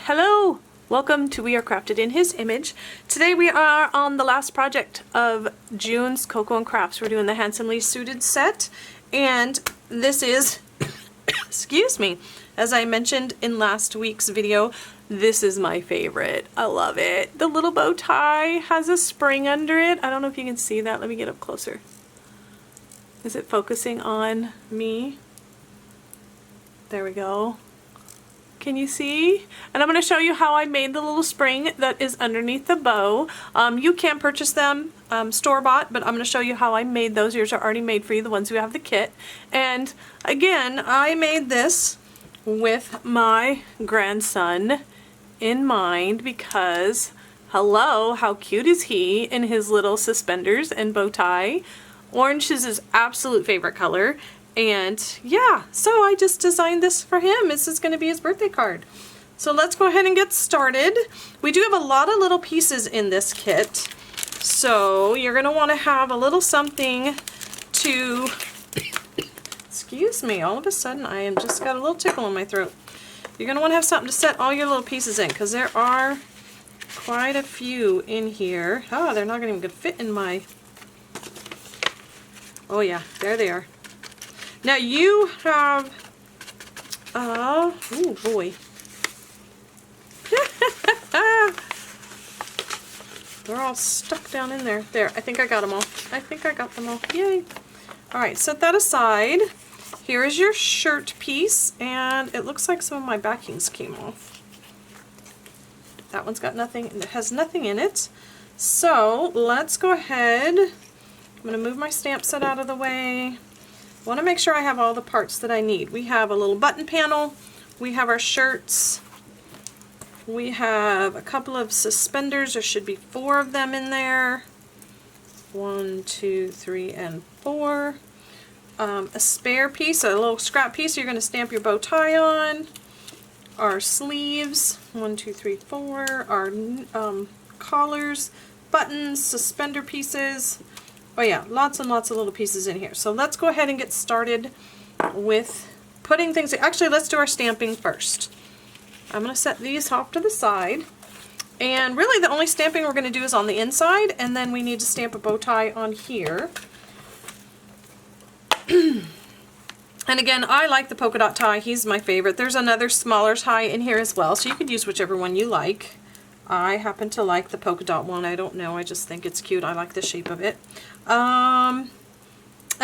Hello! Welcome to We Are Crafted in His Image. Today we are on the last project of June's Cocoa and Crafts. We're doing the Handsomely Suited set, and this is, excuse me, as I mentioned in last week's video, this is my favorite. I love it. The little bow tie has a spring under it. I don't know if you can see that. Let me get up closer. Is it focusing on me? There we go. Can you see? And I'm going to show you how I made the little spring that is underneath the bow. You can purchase them store-bought, but I'm going to show you how I made those. Yours are already made for you, the ones who have the kit. And again, I made this with my grandson in mind because, hello, how cute is he in his little suspenders and bow tie? Orange is his absolute favorite color. And yeah, so I just designed this for him. This is going to be his birthday card. So let's go ahead and get started. We do have a lot of little pieces in this kit. So you're going to want to have a little something to, excuse me, all of a sudden I am just got a little tickle in my throat. You're going to want to have something to set all your little pieces in because there are quite a few in here. Oh, they're not even going to fit in my, oh yeah, there they are. Now you have, oh boy. They're all stuck down in there. There, I think I got them all. I think I got them all. Yay. All right, set that aside. Here is your shirt piece, and it looks like some of my backings came off. That one's got nothing, it has nothing in it. So let's go ahead. I'm gonna move my stamp set out of the way. I want to make sure I have all the parts that I need. We have a little button panel, we have our shirts, we have a couple of suspenders. There should be 4 of them in there. 1, 2, 3, and 4. A spare piece, a little scrap piece you're going to stamp your bow tie on. Our sleeves, 1, 2, 3, 4. Our collars, buttons, suspender pieces. Oh yeah, lots and lots of little pieces in here. So let's go ahead and get started with putting things. Actually, let's do our stamping first. I'm going to set these off to the side. And really the only stamping we're going to do is on the inside, and then we need to stamp a bow tie on here. And again, I like the polka dot tie. He's my favorite. There's another smaller tie in here as well, so you could use whichever one you like. I happen to like the polka dot one. I don't know. I just think it's cute. I like the shape of it. And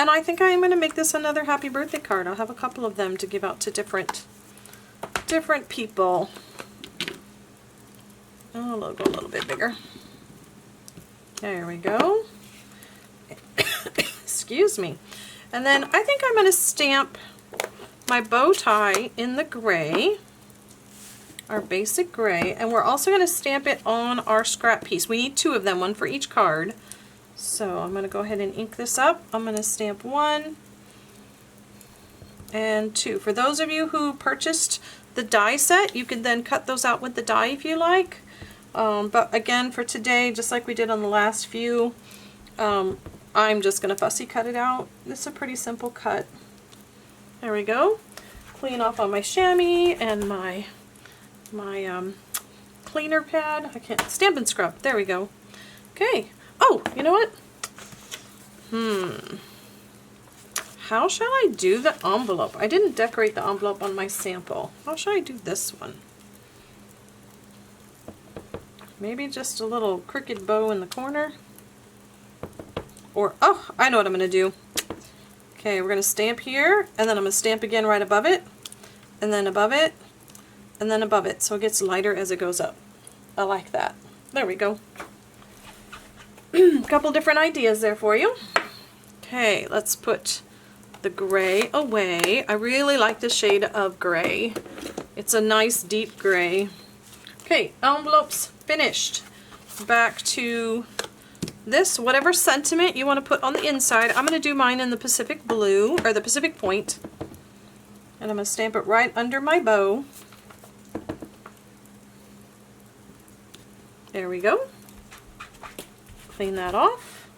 I think I'm going to make this another happy birthday card. I'll have a couple of them to give out to different people. Oh, I'll go a little bit bigger. There we go. Excuse me. And then I think I'm going to stamp my bow tie in the gray. Our basic gray, and we're also going to stamp it on our scrap piece. We need 2 of them, 1 for each card. So I'm going to go ahead and ink this up. I'm going to stamp 1 and 2. For those of you who purchased the die set, you can then cut those out with the die if you like. But again, for today, just like we did on the last few, I'm just going to fussy cut it out. This is a pretty simple cut. There we go. Clean off on my chamois and my cleaner pad. I can't, stamp and scrub. There we go. Okay. Oh, you know what? How shall I do the envelope? I didn't decorate the envelope on my sample. How shall I do this one? Maybe just a little crooked bow in the corner? Or, oh, I know what I'm going to do. Okay, we're going to stamp here, and then I'm going to stamp again right above it, and then above it, and then above it, so it gets lighter as it goes up. I like that. There we go. A couple different ideas there for you. Okay, let's put the gray away. I really like the shade of gray. It's a nice deep gray. Okay, envelopes finished. Back to this, whatever sentiment you want to put on the inside. I'm going to do mine in the Pacific blue, or the Pacific point. And I'm going to stamp it right under my bow. There we go. Clean that off.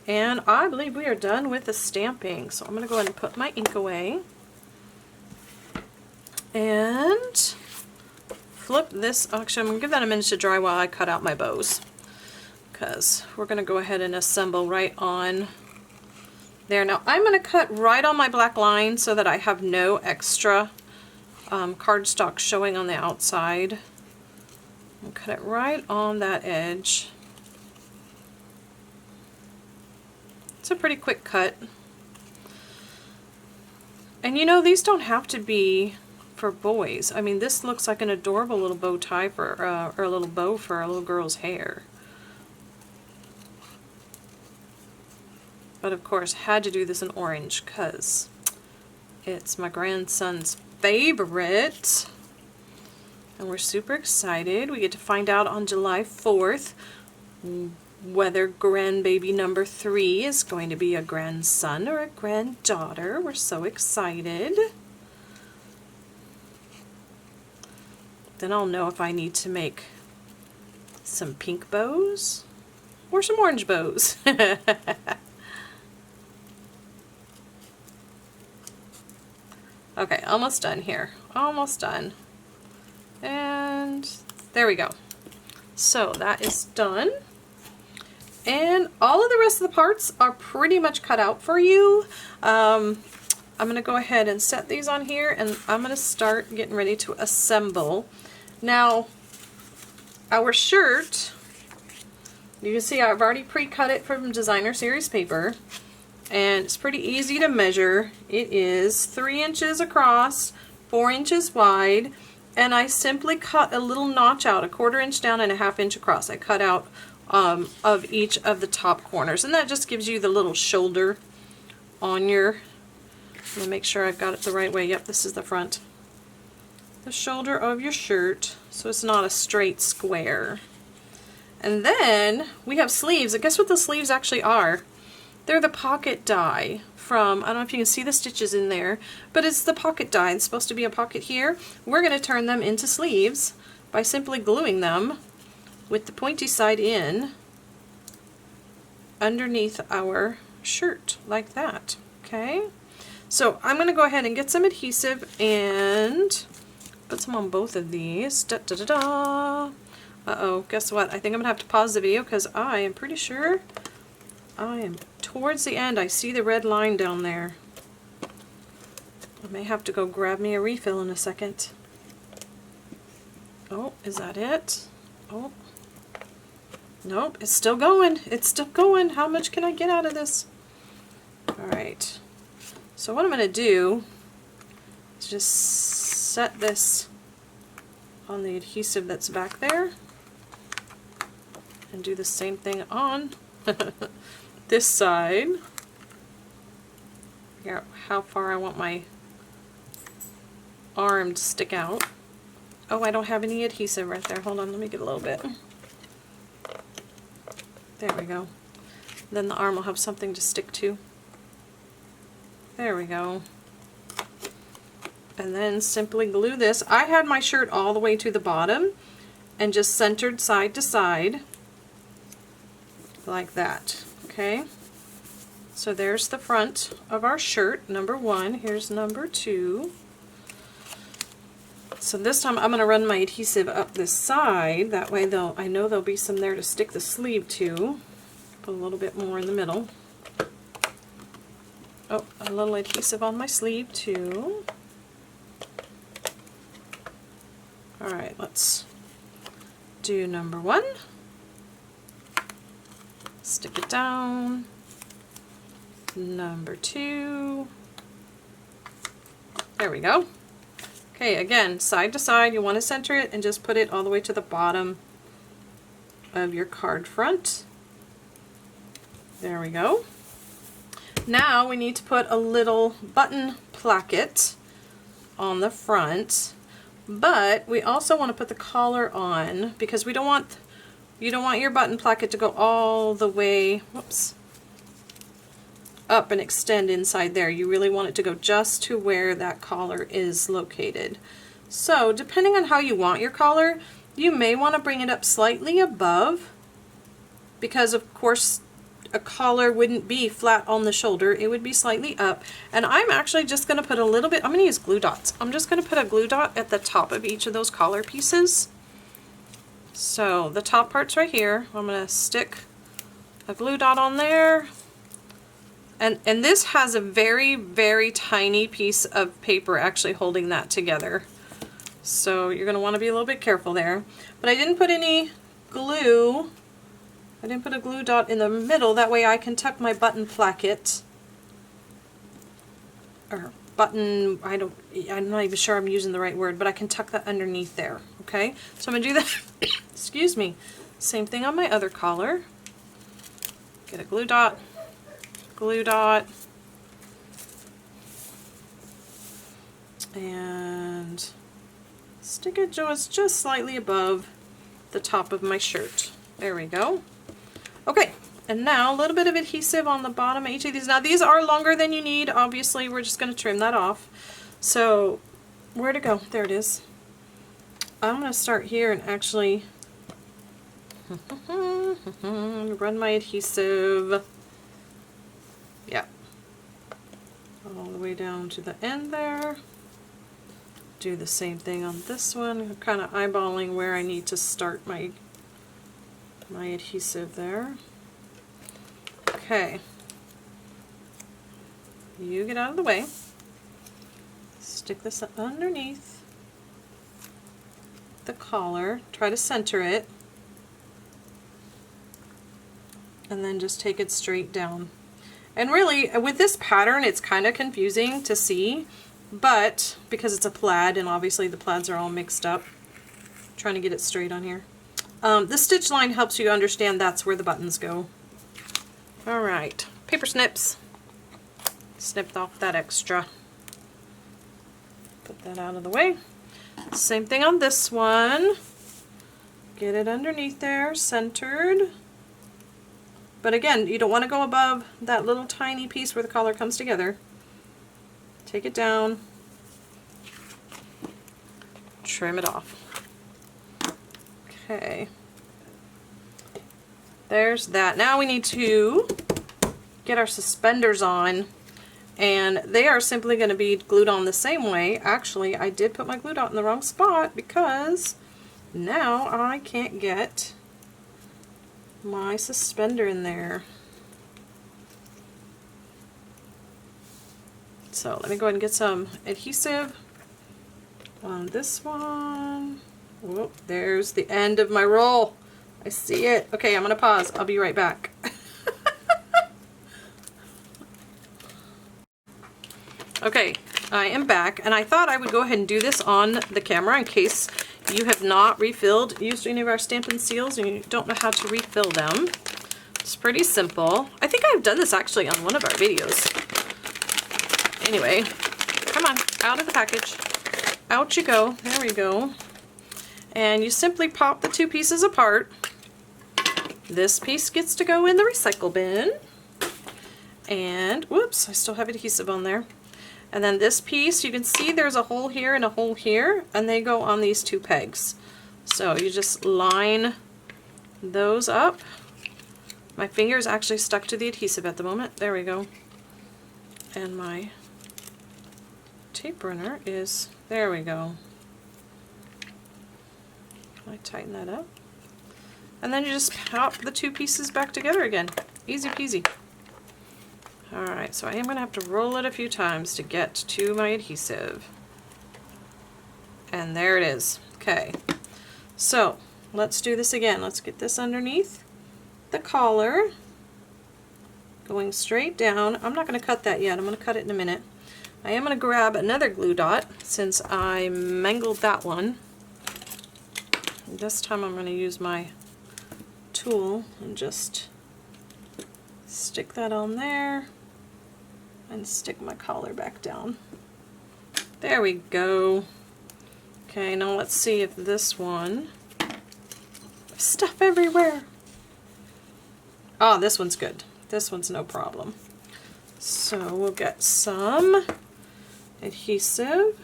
And I believe we are done with the stamping. So I'm going to go ahead and put my ink away. And flip this. Actually, I'm going to give that a minute to dry while I cut out my bows, because we're going to go ahead and assemble right on there. Now I'm going to cut right on my black line so that I have no extra cardstock showing on the outside. I'll cut it right on that edge. It's a pretty quick cut. And you know, these don't have to be for boys. I mean, this looks like an adorable little bow tie for, or a little bow for a little girl's hair. But of course, had to do this in orange because it's my grandson's favorite. And we're super excited. We get to find out on July 4th whether grandbaby number 3 is going to be a grandson or a granddaughter. We're so excited. Then I'll know if I need to make some pink bows or some orange bows. Okay, almost done here. Almost done. And there we go. So that is done. And all of the rest of the parts are pretty much cut out for you. I'm going to go ahead and set these on here, and I'm going to start getting ready to assemble. Now, our shirt, you can see I've already pre-cut it from designer series paper, and it's pretty easy to measure. It is 3 inches across, 4 inches wide, and I simply cut a little notch out, a 1/4 inch down and a 1/2 inch across. I cut out of each of the top corners, and that just gives you the little shoulder on your, let me make sure I've got it the right way. Yep, this is the front. The shoulder of your shirt, so it's not a straight square. And then we have sleeves, and guess what the sleeves actually are? They're the pocket die from, I don't know if you can see the stitches in there, but it's the pocket die. It's supposed to be a pocket here. We're going to turn them into sleeves by simply gluing them with the pointy side in underneath our shirt, like that. Okay, so I'm going to go ahead and get some adhesive and put some on both of these. Da, da, da, da. Uh-oh, guess what? I think I'm going to have to pause the video because I am pretty sure I am towards the end. I see the red line down there. I may have to go grab me a refill in a second. Oh, is that it? Oh. Nope, it's still going. It's still going. How much can I get out of this? Alright. So what I'm going to do is just set this on the adhesive that's back there and do the same thing on this side. Figure out how far I want my arm to stick out. Oh, I don't have any adhesive right there. Hold on, let me get a little bit. There we go. Then the arm will have something to stick to. There we go. And then simply glue this. I had my shirt all the way to the bottom and just centered side to side like that. Okay, so there's the front of our shirt, number 1. Here's number 2. So this time I'm going to run my adhesive up this side. That way I know there'll be some there to stick the sleeve to. Put a little bit more in the middle. Oh, a little adhesive on my sleeve too. Alright, let's do number 1. Stick it down. Number 2. There we go. Okay, again, side to side, you want to center it and just put it all the way to the bottom of your card front. There we go. Now we need to put a little button placket on the front, but we also want to put the collar on because you don't want your button placket to go all the way, whoops, up and extend inside there. You really want it to go just to where that collar is located. So depending on how you want your collar, you may want to bring it up slightly above because of course a collar wouldn't be flat on the shoulder, it would be slightly up. And I'm actually just going to put a little bit, I'm going to use glue dots. I'm just going to put a glue dot at the top of each of those collar pieces. So the top part's right here. I'm going to stick a glue dot on there. And this has a very, very tiny piece of paper actually holding that together. So you're going to want to be a little bit careful there. But I didn't put any glue. I didn't put a glue dot in the middle. That way I can tuck my button placket. Or button, I'm not even sure I'm using the right word, but I can tuck that underneath there. Okay? So I'm going to do that. Excuse me. Same thing on my other collar. Get a glue dot. Glue dot, and stick it just slightly above the top of my shirt. There we go. Okay, and now a little bit of adhesive on the bottom of each of these. Now these are longer than you need. Obviously, we're just going to trim that off. So where to go? There it is. I'm going to start here and actually run my adhesive. Yeah, all the way down to the end there. Do the same thing on this one. I'm kind of eyeballing where I need to start my adhesive there. Okay, you get out of the way. Stick this underneath the collar. Try to center it, and then just take it straight down. And really, with this pattern, it's kind of confusing to see, but because it's a plaid, and obviously the plaids are all mixed up, I'm trying to get it straight on here. The stitch line helps you understand that's where the buttons go. Alright, paper snips. Snipped off that extra. Put that out of the way. Same thing on this one. Get it underneath there, centered. But again, you don't want to go above that little tiny piece where the collar comes together. Take it down, trim it off. Okay, there's that. Now we need to get our suspenders on, and they are simply going to be glued on the same way. Actually, I did put my glue dot in the wrong spot because now I can't get my suspender in there. So let me go ahead and get some adhesive on this one. Whoop, there's the end of my roll. I see it. Okay, I'm gonna pause. I'll be right back. Okay, I am back, and I thought I would go ahead and do this on the camera in case you have not used any of our Stampin' Seals and you don't know how to refill them. It's pretty simple. I think I've done this actually on one of our videos. Anyway, come on, out of the package. Out you go. There we go. And you simply pop the two pieces apart. This piece gets to go in the recycle bin. And, whoops, I still have adhesive on there. And then this piece, you can see there's a hole here and a hole here, and they go on these two pegs. So you just line those up. My finger is actually stuck to the adhesive at the moment. There we go. And my tape runner is, there we go. I tighten that up. And then you just pop the two pieces back together again. Easy peasy. Alright, so I am going to have to roll it a few times to get to my adhesive. And there it is. Okay, so let's do this again. Let's get this underneath the collar, going straight down. I'm not going to cut that yet. I'm going to cut it in a minute. I am going to grab another glue dot since I mangled that one. And this time I'm going to use my tool and just stick that on there and stick my collar back down. There we go. Okay, now let's see if this one, stuff everywhere. Oh, this one's good. This one's no problem. So we'll get some adhesive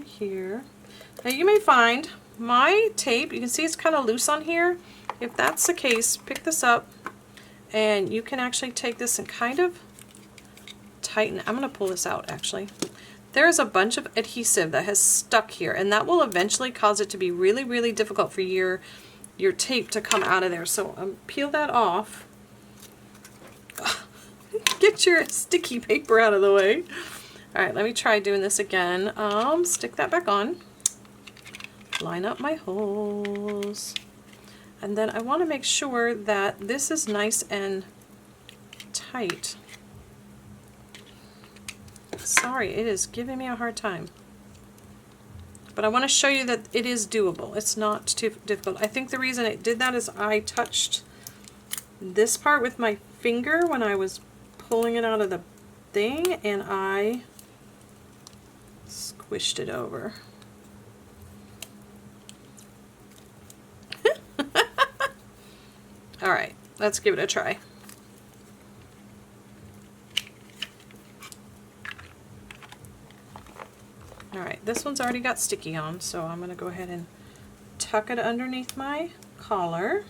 here. Now you may find my tape, you can see it's kind of loose on here. if that's the case, pick this up and you can actually take this and kind of tighten. I'm going to pull this out actually. There's a bunch of adhesive that has stuck here, and that will eventually cause it to be really, really difficult for your tape to come out of there. So peel that off. Get your sticky paper out of the way. All right, let me try doing this again. Stick that back on. Line up my holes. And then I want to make sure that this is nice and tight. Sorry, it is giving me a hard time. But I want to show you that it is doable. It's not too difficult. I think the reason it did that is I touched this part with my finger when I was pulling it out of the thing, and I squished it over. All right, let's give it a try. All right, this one's already got sticky on, so I'm going to go ahead and tuck it underneath my collar.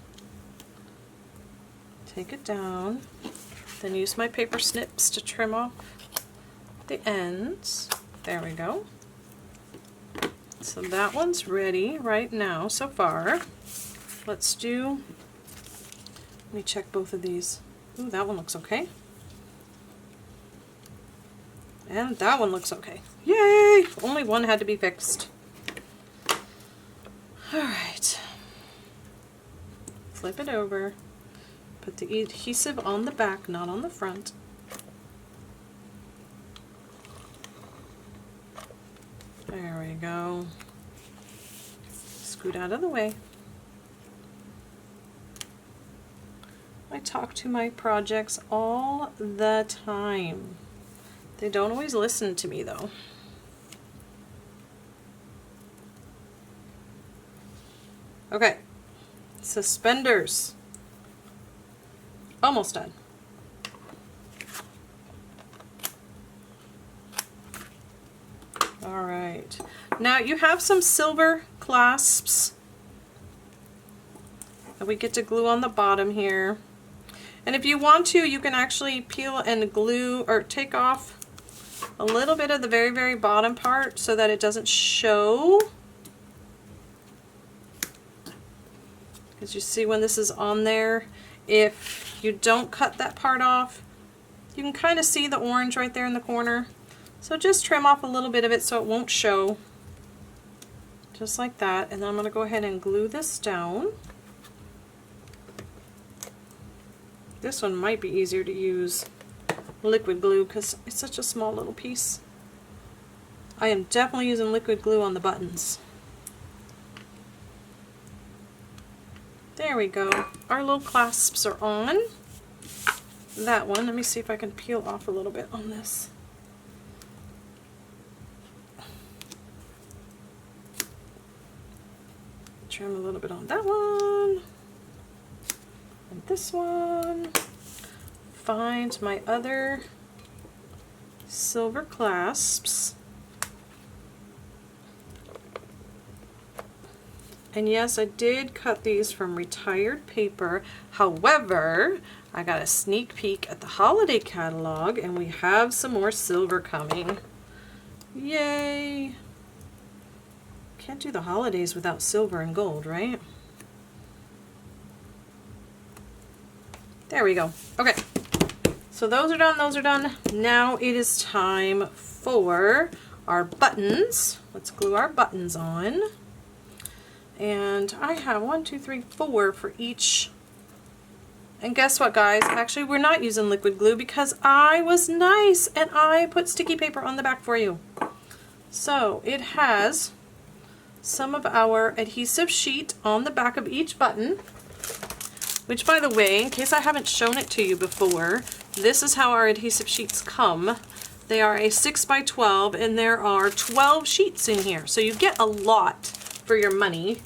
Take it down, then use my paper snips to trim off the ends. There we go. So that one's ready right now so far. Let's do, let me check both of these. Ooh, that one looks okay. And that one looks okay. Yay! Only one had to be fixed. Alright. Flip it over. Put the adhesive on the back, not on the front. There we go. Scoot out of the way. I talk to my projects all the time. They don't always listen to me though. Okay, suspenders. Almost done. All right, now you have some silver clasps that we get to glue on the bottom here. And if you want to, you can actually peel and glue or take off a little bit of the very, very bottom part so that it doesn't show. Because you see when this is on there, if you don't cut that part off, you can kind of see the orange right there in the corner. So just trim off a little bit of it so it won't show. Just like that. And then I'm going to go ahead and glue this down. This one might be easier to use liquid glue because it's such a small little piece. I am definitely using liquid glue on the buttons. There we go. Our little clasps are on. That one, let me see if I can peel off a little bit on this. Trim a little bit on that one. And this one. Find my other silver clasps. And yes, I did cut these from retired paper. However, I got a sneak peek at the holiday catalog and we have some more silver coming. Yay! Can't do the holidays without silver and gold, right? There we go. Okay. So those are done, those are done. Now it is time for our buttons. Let's glue our buttons on. And I have 1, 2, 3, 4 for each. And guess what, guys? Actually, we're not using liquid glue because I was nice and I put sticky paper on the back for you. So it has some of our adhesive sheet on the back of each button. Which, by the way, in case I haven't shown it to you before, this is how our adhesive sheets come. They are a 6 by 12 and there are 12 sheets in here. So you get a lot for your money.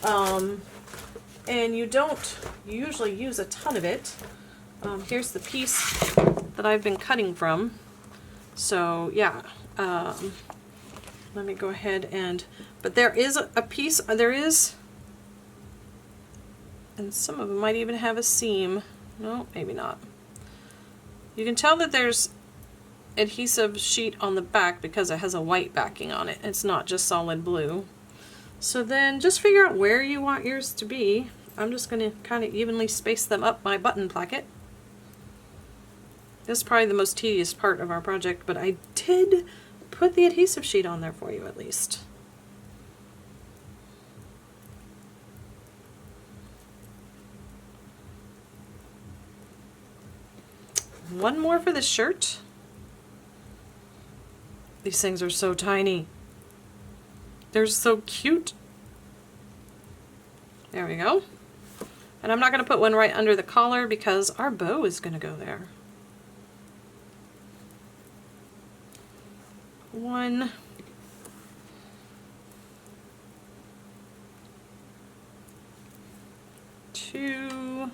And you don't usually use a ton of it. Here's the piece that I've been cutting from. So yeah, let me go ahead and, but there is a piece, there is And some of them might even have a seam. No, maybe not. You can tell that there's adhesive sheet on the back because it has a white backing on it. It's not just solid blue. So then just figure out where you want yours to be. I'm just going to kind of evenly space them up my button placket. This is probably the most tedious part of our project, but I did put the adhesive sheet on there for you at least. One more for this shirt. These things are so tiny. They're so cute. There we go. And I'm not going to put one right under the collar because our bow is going to go there. 1, 2.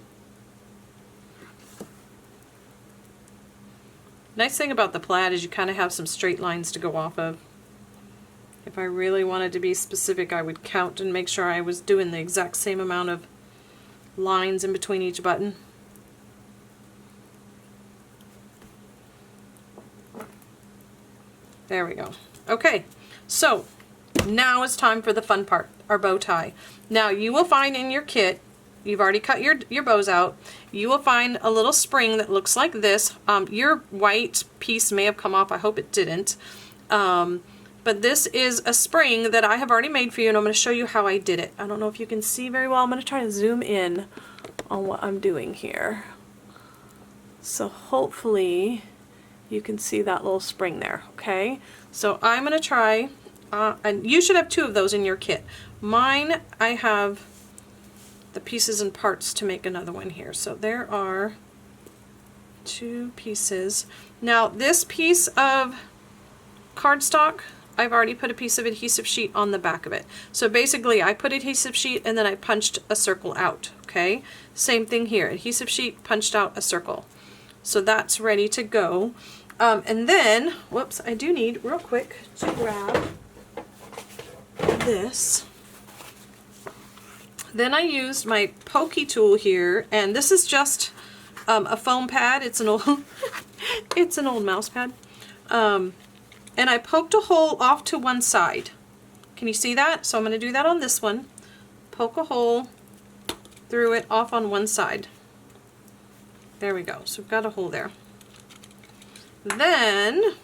Nice thing about the plaid is you kind of have some straight lines to go off of. If I really wanted to be specific, I would count and make sure I was doing the exact same amount of lines in between each button. There we go. Okay, so now it's time for the fun part, our bow tie. Now you will find in your kit, you've already cut your bows out, you will find a little spring that looks like this. Your white piece may have come off, I hope it didn't. But this is a spring that I have already made for you, and I'm going to show you how I did it. I don't know if you can see very well. I'm going to try to zoom in on what I'm doing here. So hopefully you can see that little spring there, okay? So I'm going to try, and you should have 2 of those in your kit. Mine, I have the pieces and parts to make another one here. So there are 2 pieces. Now this piece of cardstock, I've already put a piece of adhesive sheet on the back of it. So basically I put adhesive sheet and then I punched a circle out, okay? Same thing here, adhesive sheet, punched out a circle. So that's ready to go. And then, whoops, I do need real quick to grab this. Then I used my pokey tool here, and this is just a foam pad. It's an old, it's an old mouse pad. And I poked a hole off to one side. Can you see that? So I'm going to do that on this one. Poke a hole through it off on one side. There we go. So we've got a hole there. Then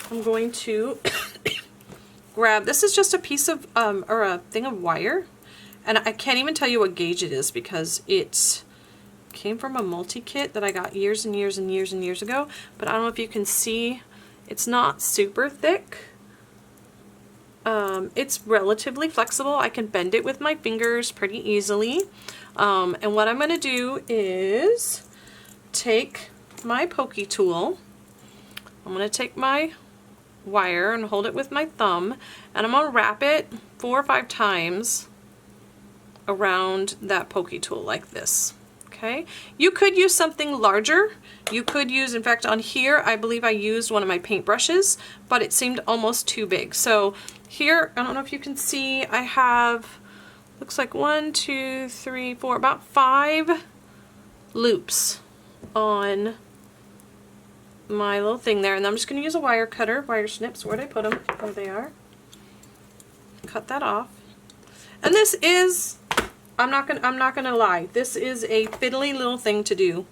I'm going to grab, this is just a piece of, or a thing of wire. And I can't even tell you what gauge it is because it came from a multi-kit that I got years and years and years and years ago. But I don't know if you can see, it's not super thick. It's relatively flexible. I can bend it with my fingers pretty easily. And what I'm going to do is take my pokey tool. I'm going to take my wire and hold it with my thumb, and I'm going to wrap it 4 or 5 times around that pokey tool like this. Okay, you could use something larger. You could use, in fact, on here, I believe I used one of my paint brushes, but it seemed almost too big. So here, I don't know if you can see, I have, looks like 1, 2, 3, 4, about 5 loops on my little thing there. And I'm just going to use a wire cutter, wire snips. Where'd I put them? There they are. Cut that off. And this is, I'm not gonna lie, this is a fiddly little thing to do,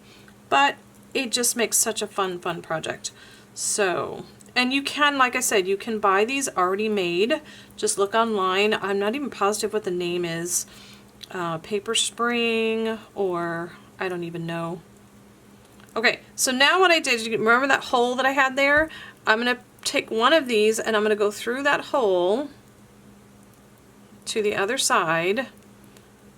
but it just makes such a fun project. So, and you can, like I said, you can buy these already made. Just look online. I'm not even positive what the name is. Paper Spring, or I don't even know. Okay, so now what I did, you remember that hole that I had there? I'm gonna take one of these and I'm gonna go through that hole to the other side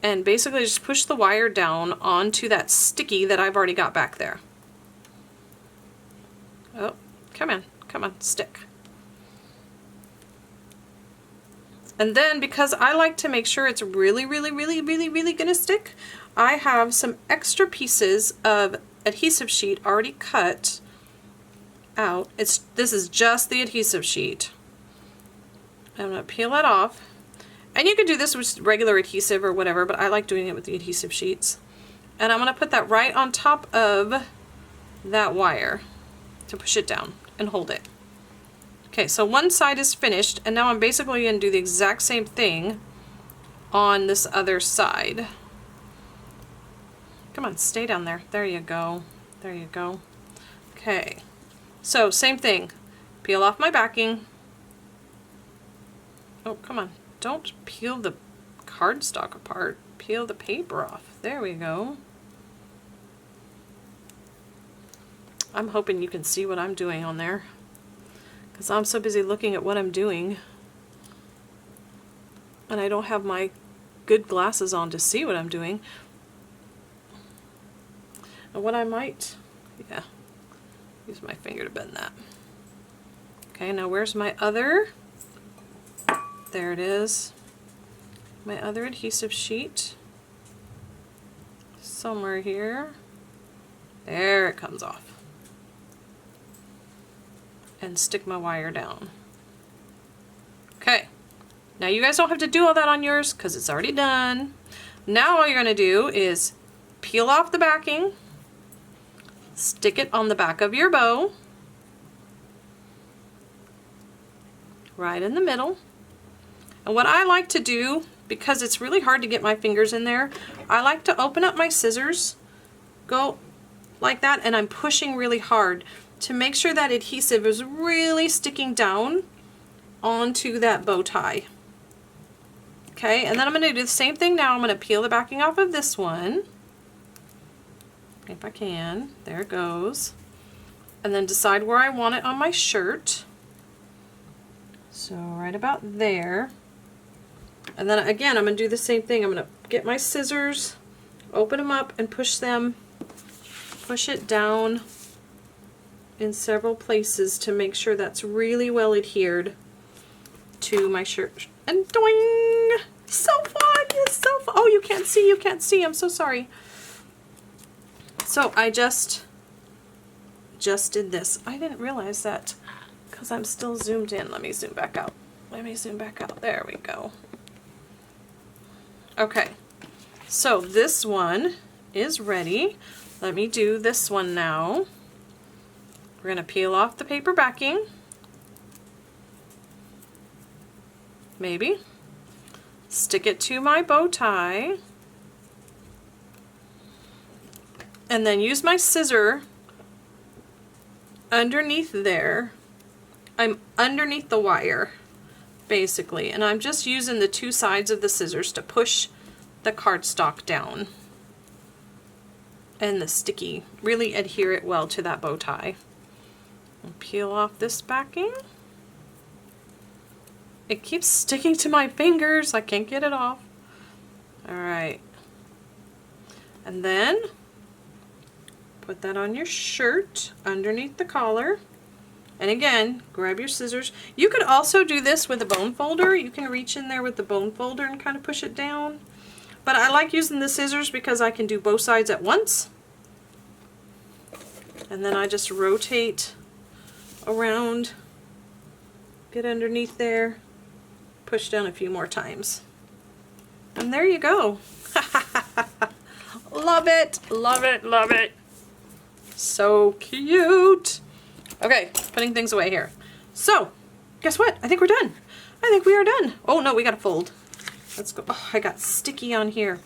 and basically just push the wire down onto that sticky that I've already got back there. Oh, come on, stick. And then, because I like to make sure it's really gonna stick, I have some extra pieces of adhesive sheet already cut out. This is just the adhesive sheet. I'm gonna peel it off. And you can do this with regular adhesive or whatever, but I like doing it with the adhesive sheets. And I'm going to put that right on top of that wire to push it down and hold it. Okay, so one side is finished, and now I'm basically going to do the exact same thing on this other side. Come on, stay down there. There you go. There you go. Okay, so same thing. Peel off my backing. Oh, come on. Don't peel the cardstock apart. Peel the paper off. There we go. I'm hoping you can see what I'm doing on there, because I'm so busy looking at what I'm doing and I don't have my good glasses on to see what I'm doing. And what I might, yeah, use my finger to bend that. Okay, now where's my other? There it is. My other adhesive sheet. Somewhere here. There it comes off. And stick my wire down. Okay. Now you guys don't have to do all that on yours because it's already done. Now all you're going to do is peel off the backing, stick it on the back of your bow, right in the middle. And what I like to do, because it's really hard to get my fingers in there, I like to open up my scissors, go like that, and I'm pushing really hard to make sure that adhesive is really sticking down onto that bow tie. Okay, and then I'm going to do the same thing now. I'm going to peel the backing off of this one, if I can. There it goes. And then decide where I want it on my shirt. So right about there. And then again, I'm going to do the same thing. I'm going to get my scissors, open them up, and push it down in several places to make sure that's really well adhered to my shirt. And doing! So fun! It's so fun! Oh, you can't see, I'm so sorry. So I just did this. I didn't realize that because I'm still zoomed in. Let me zoom back out. There we go. Okay, so this one is ready. Let me do this one now. We're going to peel off the paper backing. Maybe. Stick it to my bow tie. And then use my scissor underneath there. I'm underneath the wire, basically, and I'm just using the two sides of the scissors to push the cardstock down and the sticky, really adhere it well to that bow tie. And peel off this backing. It keeps sticking to my fingers. I can't get it off. All right. And then put that on your shirt underneath the collar. And again, grab your scissors. You could also do this with a bone folder. You can reach in there with the bone folder and kind of push it down. But I like using the scissors because I can do both sides at once. And then I just rotate around, get underneath there, push down a few more times. And there you go. Love it, love it, love it. So cute. Okay, putting things away here. So, guess what? I think we're done. I think we are done. Oh no, we gotta fold. Let's go. Oh, I got sticky on here.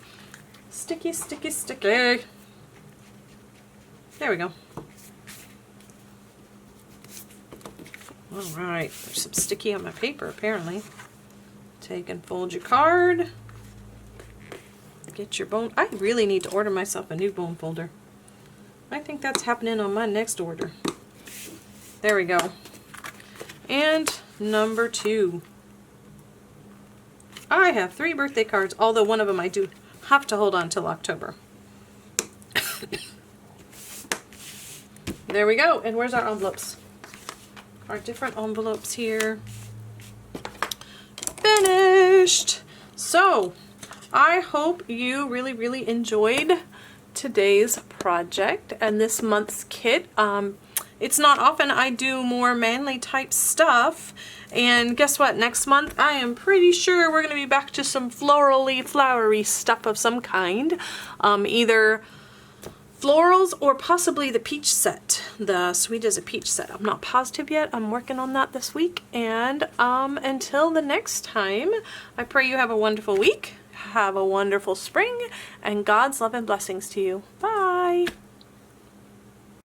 Sticky, sticky, sticky. There we go. All right, there's some sticky on my paper apparently. Take and fold your card. Get your bone. I really need to order myself a new bone folder. I think that's happening on my next order. There we go. And number 2. I have 3 birthday cards, although one of them I do have to hold on till October. There we go. And where's our envelopes? Our different envelopes here. Finished. So I hope you really enjoyed today's project and this month's kit. It's not often I do more manly type stuff, And guess what? Next month, I am pretty sure we're going to be back to some florally, flowery stuff of some kind. Either florals or possibly the peach set, the Sweet as a Peach set. I'm not positive yet. I'm working on that this week. And until the next time, I pray you have a wonderful week, have a wonderful spring, and God's love and blessings to you. Bye!